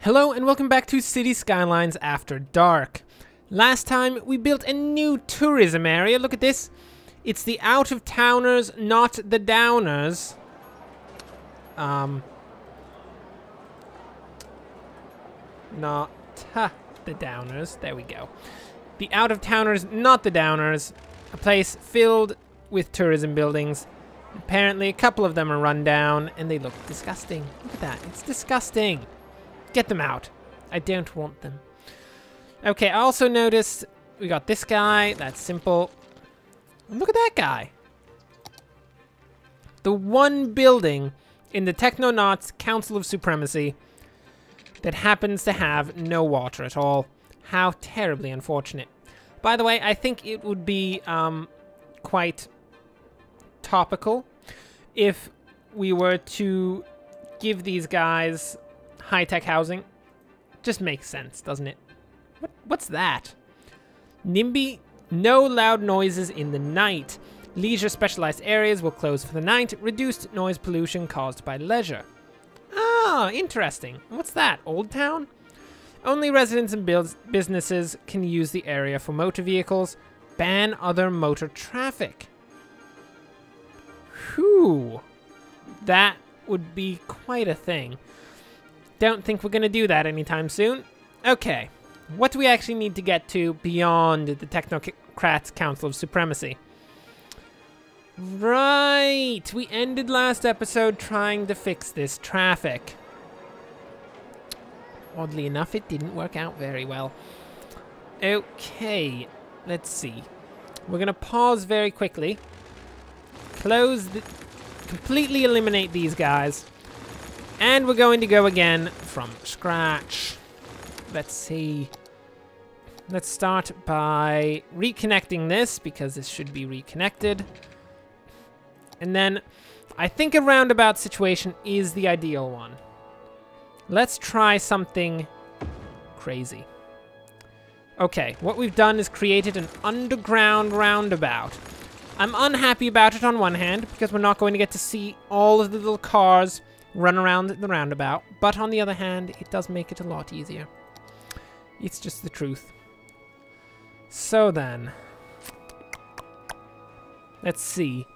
Hello and welcome back to City Skylines After Dark. Last time we built a new tourism area. Look at this. It's the out-of-towners, not the downers. Not the downers. There we go. The out-of-towners, not the downers. A place filled with tourism buildings. Apparently a couple of them are run down and they look disgusting. Look at that. It's disgusting. Get them out. I don't want them. Okay, I also noticed we got this guy. That's simple. Look at that guy. The one building in the Technonauts Council of Supremacy that happens to have no water at all. How terribly unfortunate. By the way, I think it would be quite topical if we were to give these guys high-tech housing. Just makes sense, doesn't it? What's that? NIMBY, no loud noises in the night. Leisure specialized areas will close for the night. Reduced noise pollution caused by leisure. Ah, interesting. What's that? Old Town? Only residents and businesses can use the area for motor vehicles. Ban other motor traffic. Whew. That would be quite a thing. Don't think we're going to do that anytime soon. Okay, what do we actually need to get to beyond the Technocrats Council of Supremacy? Right, we ended last episode trying to fix this traffic. Oddly enough, it didn't work out very well. Okay, let's see. We're going to pause very quickly. Completely eliminate these guys. And we're going to go again from scratch. Let's see. Let's start by reconnecting this, because this should be reconnected. And then I think a roundabout situation is the ideal one. Let's try something crazy. Okay, what we've done is created an underground roundabout. I'm unhappy about it on one hand, because we're not going to get to see all of the little cars run around the roundabout, but on the other hand, it does make it a lot easier. It's just the truth. So then, let's see.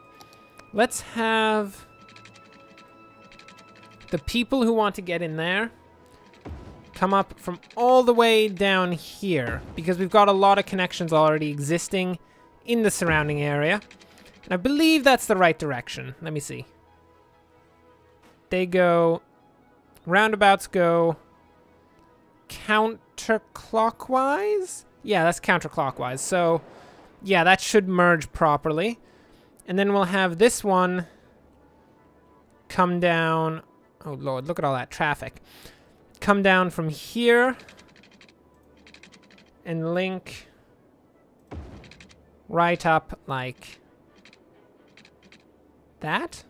Let's have the people who want to get in there come up from all the way down here, because we've got a lot of connections already existing in the surrounding area. And I believe that's the right direction. Let me see. They go, roundabouts go counterclockwise? Yeah, that's counterclockwise. So, yeah, that should merge properly. And then we'll have this one come down. Oh, Lord, look at all that traffic. Come down from here and link right up like that.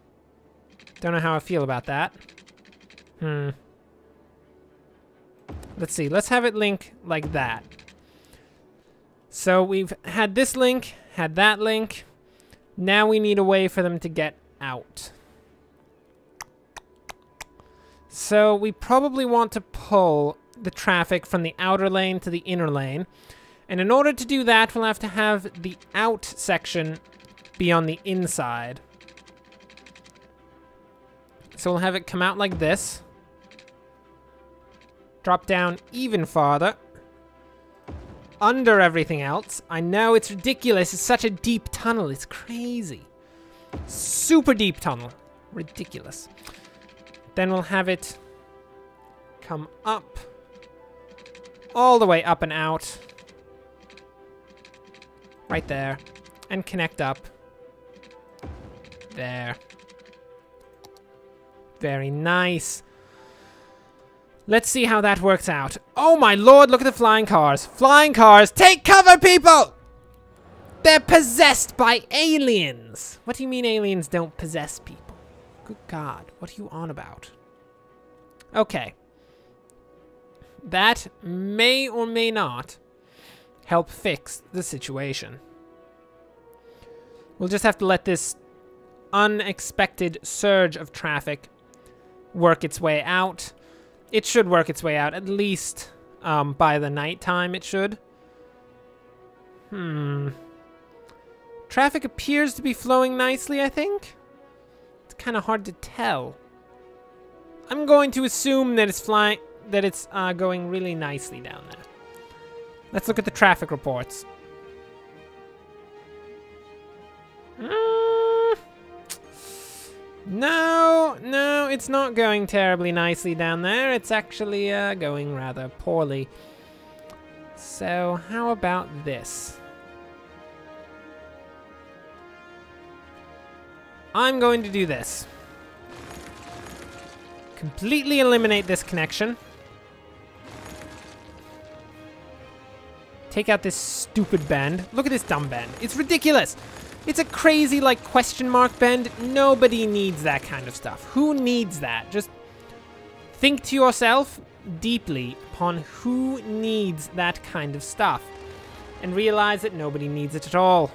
Don't know how I feel about that. Let's see. Let's have it link like that. So we've had this link, had that link. Now we need a way for them to get out. So we probably want to pull the traffic from the outer lane to the inner lane. And in order to do that, we'll have to have the out section be on the inside. So we'll have it come out like this. Drop down even farther. Under everything else. I know, it's ridiculous. It's such a deep tunnel. It's crazy. Super deep tunnel. Ridiculous. Then we'll have it come up. All the way up and out. Right there. And connect up. There. Very nice. Let's see how that works out. Oh my lord, look at the flying cars. Flying cars, take cover, people! They're possessed by aliens. What do you mean aliens don't possess people? Good God, what are you on about? Okay. That may or may not help fix the situation. We'll just have to let this unexpected surge of traffic work its way out. It should work its way out, at least by the night time it should. Traffic appears to be flowing nicely, I think. It's kind of hard to tell. I'm going to assume that it's going really nicely down there. Let's look at the traffic reports. No, it's not going terribly nicely down there. It's actually going rather poorly. So how about this? I'm going to do this. Completely eliminate this connection. Take out this stupid bend. Look at this dumb bend. It's ridiculous. It's a crazy, like, question mark bend. Nobody needs that kind of stuff. Who needs that? Just think to yourself deeply upon who needs that kind of stuff. And realize that nobody needs it at all.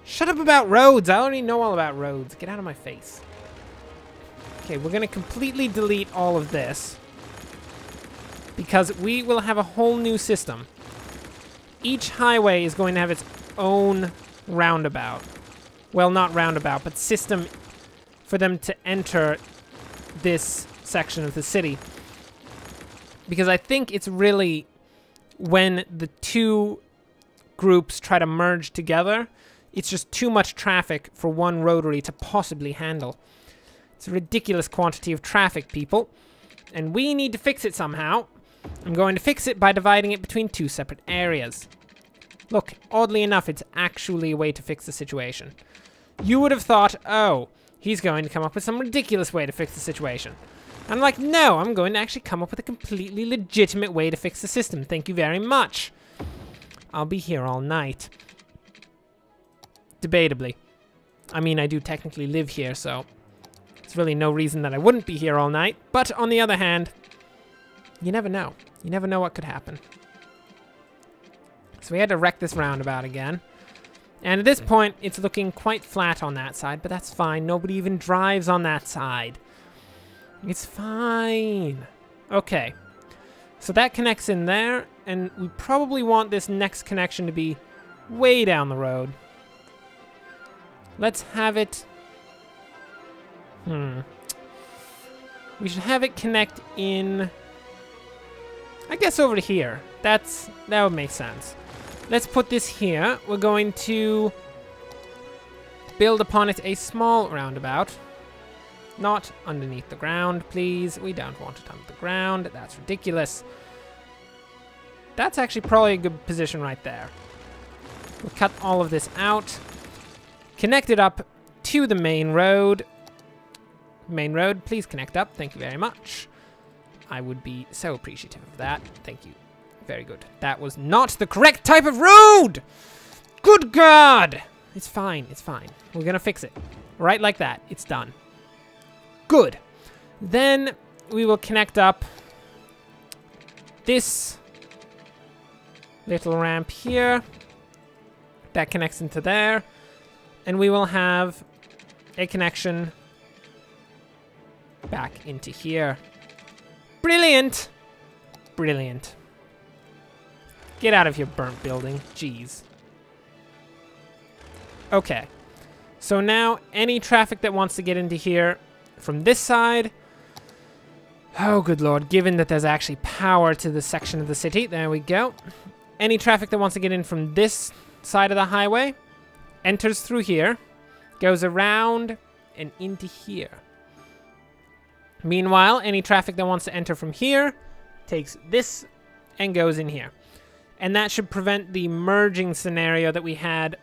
Shut up about roads. I already know all about roads. Get out of my face. Okay, we're going to completely delete all of this. Because we will have a whole new system. Each highway is going to have its own roundabout. Well, not roundabout, but system for them to enter this section of the city. Because I think it's really when the two groups try to merge together, it's just too much traffic for one rotary to possibly handle. It's a ridiculous quantity of traffic, people. And we need to fix it somehow. I'm going to fix it by dividing it between two separate areas. Look, oddly enough, it's actually a way to fix the situation. You would have thought, oh, he's going to come up with some ridiculous way to fix the situation. I'm like, no, I'm going to actually come up with a completely legitimate way to fix the system. Thank you very much. I'll be here all night. Debatably. I mean, I do technically live here, so there's really no reason that I wouldn't be here all night. But on the other hand, you never know. You never know what could happen. So we had to wreck this roundabout again. And at this point, it's looking quite flat on that side, but that's fine. Nobody even drives on that side. It's fine. Okay. So that connects in there, and we probably want this next connection to be way down the road. Let's have it... We should have it connect in... I guess over to here. That would make sense. Let's put this here. We're going to build upon it a small roundabout. Not underneath the ground, please. We don't want it under the ground. That's ridiculous. That's actually probably a good position right there. We'll cut all of this out. Connect it up to the main road. Main road, please connect up. Thank you very much. I would be so appreciative of that. Thank you. Very good. That was not the correct type of road! Good God! It's fine. It's fine. We're gonna fix it. Right like that. It's done. Good. Then we will connect up this little ramp here. That connects into there. And we will have a connection back into here. Brilliant! Brilliant. Get out of here, burnt building. Jeez. Okay. So now, any traffic that wants to get into here from this side... Oh, good lord. Given that there's actually power to this section of the city. There we go. Any traffic that wants to get in from this side of the highway enters through here, goes around, and into here. Meanwhile, any traffic that wants to enter from here takes this and goes in here. And that should prevent the merging scenario that we had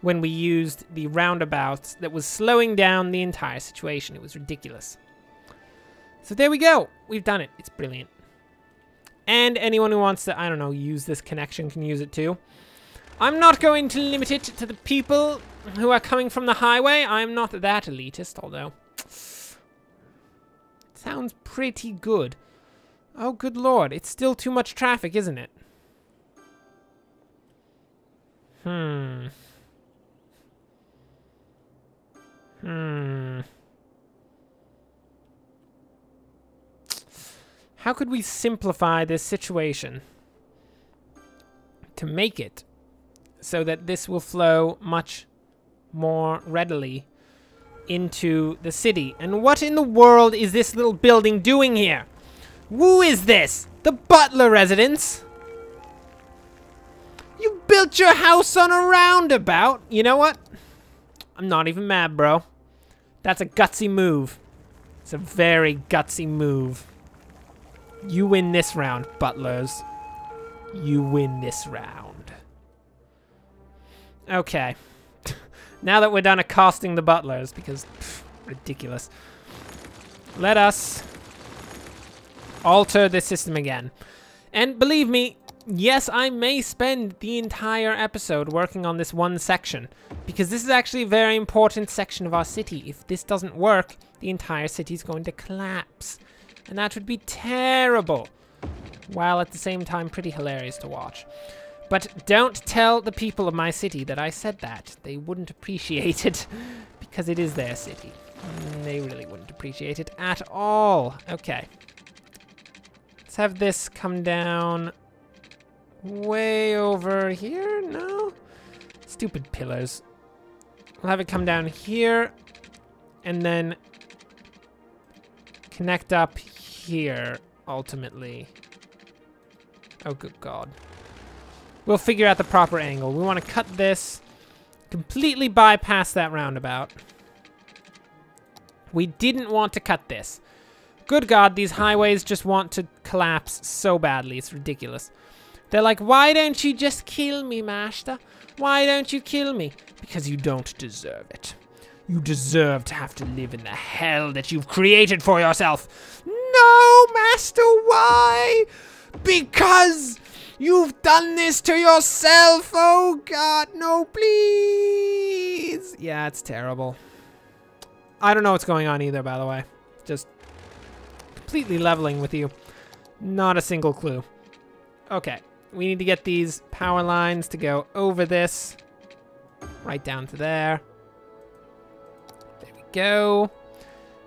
when we used the roundabouts that was slowing down the entire situation. It was ridiculous. So there we go. We've done it. It's brilliant. And anyone who wants to, I don't know, use this connection can use it too. I'm not going to limit it to the people who are coming from the highway. I'm not that elitist, although... Sounds pretty good. Oh, good lord. It's still too much traffic, isn't it? How could we simplify this situation to make it so that this will flow much more readily into the city? And what in the world is this little building doing here? Who is this? The butler residence? You built your house on a roundabout. You know what? I'm not even mad, bro. That's a gutsy move. It's a very gutsy move. You win this round, butlers. You win this round. Okay. Now that we're done accosting the butlers, because ridiculous. Let us alter the system again. And believe me, yes, I may spend the entire episode working on this one section, because this is actually a very important section of our city. If this doesn't work, the entire city is going to collapse. And that would be terrible, while at the same time pretty hilarious to watch. But don't tell the people of my city that I said that. They wouldn't appreciate it, because it is their city. They really wouldn't appreciate it at all. Okay. Let's have this come down way over here. No? Stupid pillars. We'll have it come down here, and then connect up here, ultimately. Oh, good God. We'll figure out the proper angle. We want to cut this, completely bypass that roundabout. We didn't want to cut this. Good God, these highways just want to collapse so badly. It's ridiculous. They're like, why don't you just kill me, Master? Why don't you kill me? Because you don't deserve it. You deserve to have to live in the hell that you've created for yourself. No, Master, why? Because you've done this to yourself. Oh, God, no, please. Yeah, it's terrible. I don't know what's going on either, by the way. Just completely leveling with you. Not a single clue. Okay, we need to get these power lines to go over this. Right down to there. There we go.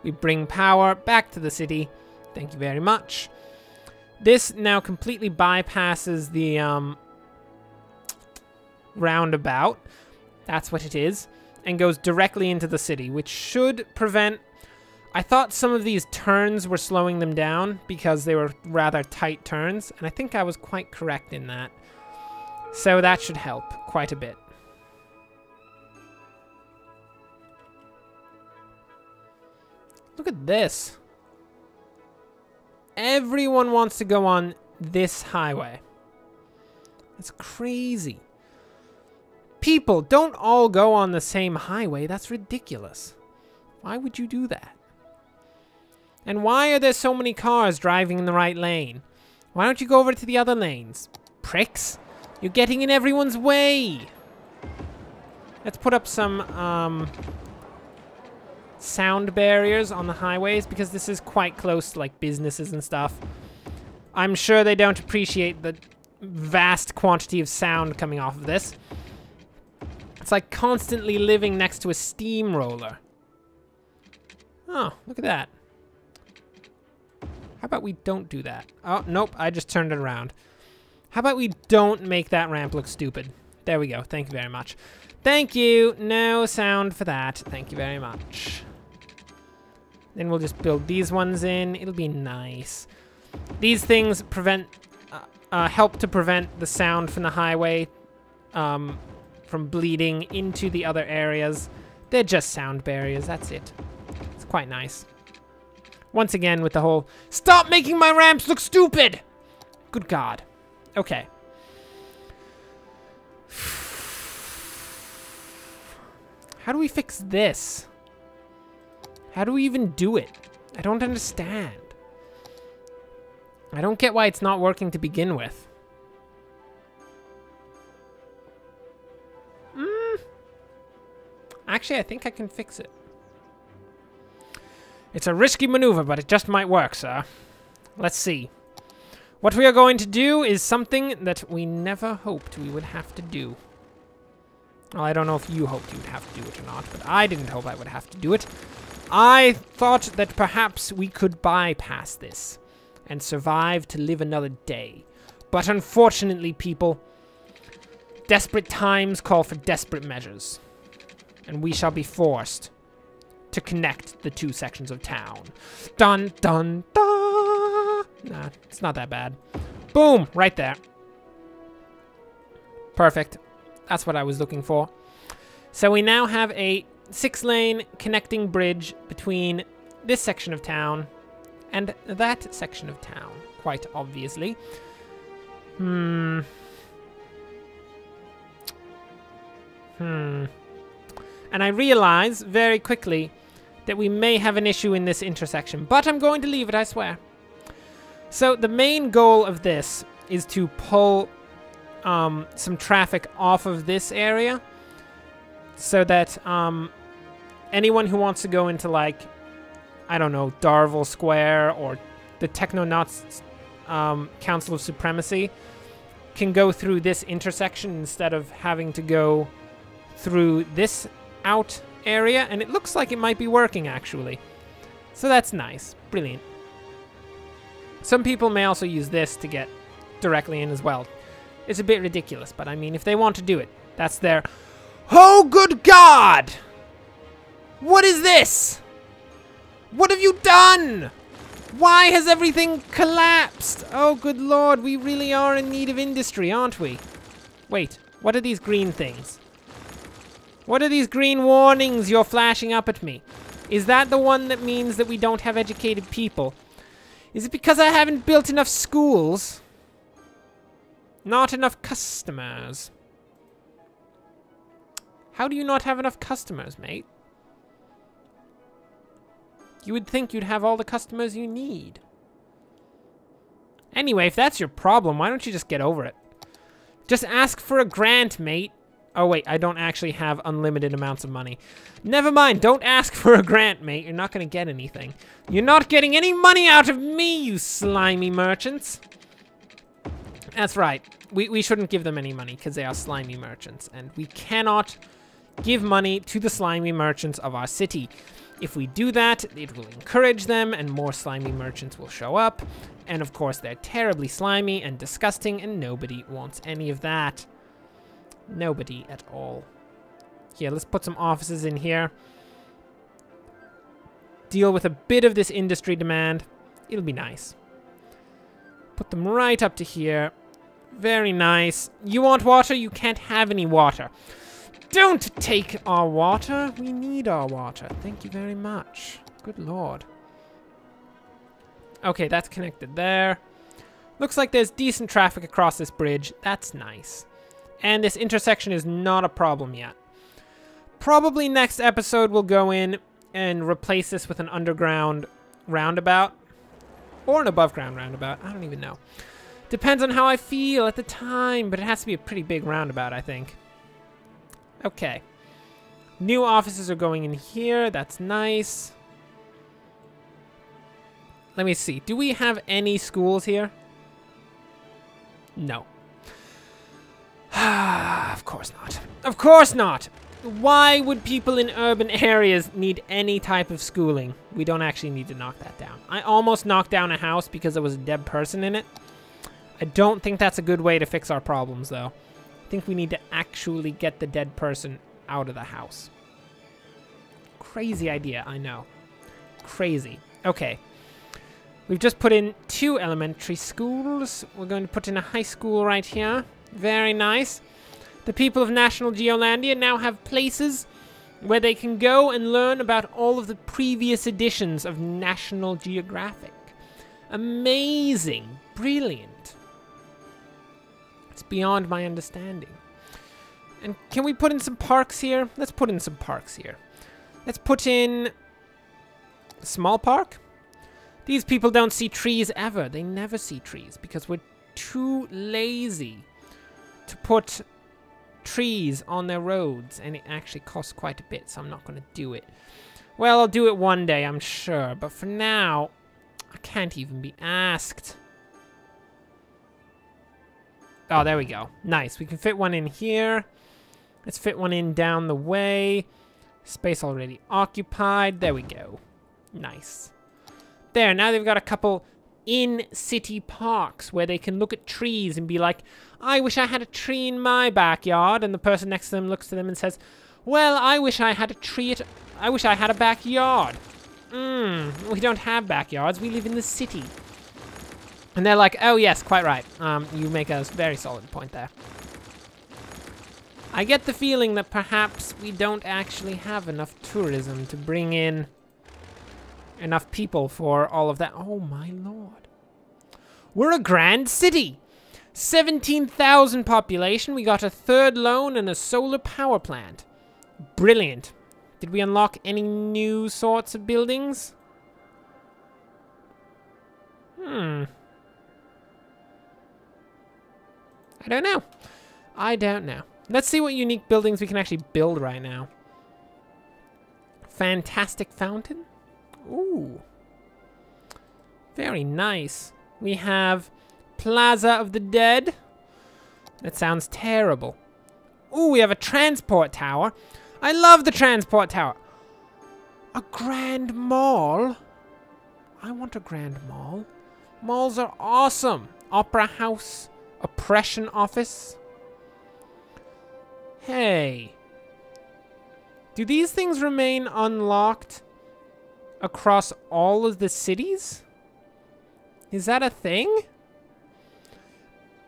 We bring power back to the city. Thank you very much. This now completely bypasses the roundabout. That's what it is. And goes directly into the city, which should prevent... I thought some of these turns were slowing them down because they were rather tight turns, and I think I was quite correct in that. So that should help quite a bit. Look at this. Everyone wants to go on this highway. That's crazy. People, don't all go on the same highway. That's ridiculous. Why would you do that? And why are there so many cars driving in the right lane? Why don't you go over to the other lanes? Pricks. You're getting in everyone's way. Let's put up some sound barriers on the highways, because this is quite close to like businesses and stuff. I'm sure they don't appreciate the vast quantity of sound coming off of this. It's like constantly living next to a steamroller. Oh, look at that. How about we don't do that? Oh, nope, I just turned it around. How about we don't make that ramp look stupid? There we go, thank you very much. Thank you, no sound for that. Thank you very much. Then we'll just build these ones in. It'll be nice. These things help to prevent the sound from the highway from bleeding into the other areas. They're just sound barriers, that's it. It's quite nice. Once again with the whole, stop making my ramps look stupid! Good God. Okay. How do we fix this? How do we even do it? I don't understand. I don't get why it's not working to begin with. Actually, I think I can fix it. It's a risky maneuver, but it just might work, sir. Let's see. What we are going to do is something that we never hoped we would have to do. Well, I don't know if you hoped you would have to do it or not, but I didn't hope I would have to do it. I thought that perhaps we could bypass this and survive to live another day. But unfortunately, people, desperate times call for desperate measures. And we shall be forced to connect the two sections of town. Dun, dun, dun! Nah, it's not that bad. Boom! Right there. Perfect. That's what I was looking for. So we now have a 6-lane connecting bridge between this section of town and that section of town, quite obviously. And I realize very quickly that we may have an issue in this intersection, but I'm going to leave it, I swear. So the main goal of this is to pull some traffic off of this area so that anyone who wants to go into, like, I don't know, Darvel Square or the Technonauts Council of Supremacy can go through this intersection instead of having to go through this out area, and it looks like it might be working, actually. So that's nice. Brilliant. Some people may also use this to get directly in as well. It's a bit ridiculous, but I mean, if they want to do it, that's their... Oh, good God! What is this? What have you done? Why has everything collapsed? Oh, good Lord, we really are in need of industry, aren't we? Wait, what are these green things? What are these green warnings you're flashing up at me? Is that the one that means that we don't have educated people? Is it because I haven't built enough schools? Not enough customers. How do you not have enough customers, mate? You would think you'd have all the customers you need. Anyway, if that's your problem, why don't you just get over it? Just ask for a grant, mate. Oh, wait, I don't actually have unlimited amounts of money. Never mind, don't ask for a grant, mate. You're not going to get anything. You're not getting any money out of me, you slimy merchants. That's right. We shouldn't give them any money because they are slimy merchants. And we cannot give money to the slimy merchants of our city. If we do that, it will encourage them and more slimy merchants will show up. And of course, they're terribly slimy and disgusting and nobody wants any of that. Nobody at all. Here, let's put some offices in here. Deal with a bit of this industry demand. It'll be nice. Put them right up to here. Very nice. You want water? You can't have any water. Don't take our water. We need our water. Thank you very much. Good Lord. Okay, that's connected there. Looks like there's decent traffic across this bridge. That's nice. And this intersection is not a problem yet. Probably next episode we'll go in and replace this with an underground roundabout. Or an above ground roundabout. I don't even know. Depends on how I feel at the time, but it has to be a pretty big roundabout, I think. Okay. New offices are going in here. That's nice. Let me see. Do we have any schools here? No. Of course not. Of course not! Why would people in urban areas need any type of schooling? We don't actually need to knock that down. I almost knocked down a house because there was a dead person in it. I don't think that's a good way to fix our problems, though. I think we need to actually get the dead person out of the house. Crazy idea, I know. Crazy. Okay. We've just put in 2 elementary schools. We're going to put in a high school right here. Very nice. The people of National Geolandia now have places where they can go and learn about all of the previous editions of National Geographic. Amazing. Brilliant. It's beyond my understanding. And can we put in some parks here? Let's put in some parks here. Let's put in a small park. These people don't see trees ever. They never see trees because we're too lazy to put trees on their roads, and it actually costs quite a bit, so I'm not going to do it. Well, I'll do it one day, I'm sure, but for now, I can't even be asked. Oh, there we go. Nice. We can fit one in here. Let's fit one in down the way. Space already occupied. There we go. Nice. There, now they've got a couple in city parks where they can look at trees and be like, I wish I had a tree in my backyard. And the person next to them looks to them and says, well, I wish I had a tree I wish I had a backyard. We don't have backyards. We live in the city. And they're like, oh yes, quite right. You make a very solid point there. I get the feeling that perhaps we don't actually have enough tourism to bring in enough people for all of that. Oh my lord. We're a grand city. 17,000 population. We got a 3rd loan and a solar power plant. Brilliant. Did we unlock any new sorts of buildings? I don't know. I don't know. Let's see what unique buildings we can actually build right now. Fantastic fountain. Ooh. Very nice. We have Plaza of the Dead. That sounds terrible. Ooh, we have a transport tower. I love the transport tower. A grand mall? I want a grand mall. Malls are awesome. Opera house. Oppression office. Hey. Do these things remain unlocked across all of the cities? Is that a thing?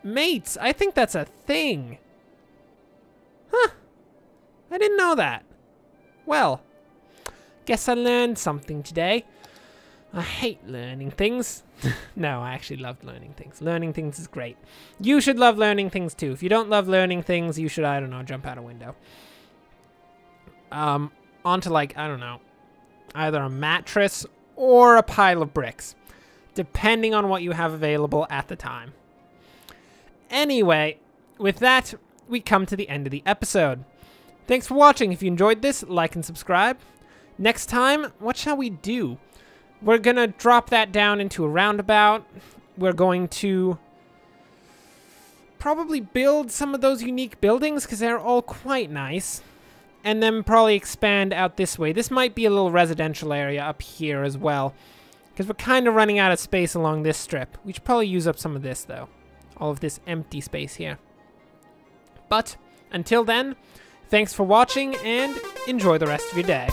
Mates, I think that's a thing. Huh. I didn't know that. Well, guess I learned something today. I hate learning things. No, I actually love learning things. Learning things is great. You should love learning things too. If you don't love learning things, you should, I don't know, jump out a window. Onto like, I don't know, either a mattress or a pile of bricks, depending on what you have available at the time. Anyway, with that, we come to the end of the episode. Thanks for watching. If you enjoyed this, like and subscribe. Next time, what shall we do? We're gonna drop that down into a roundabout. We're going to probably build some of those unique buildings because they're all quite nice. And then probably expand out this way. This might be a little residential area up here as well, because we're kind of running out of space along this strip. We should probably use up some of this though. All of this empty space here. But until then, thanks for watching and enjoy the rest of your day.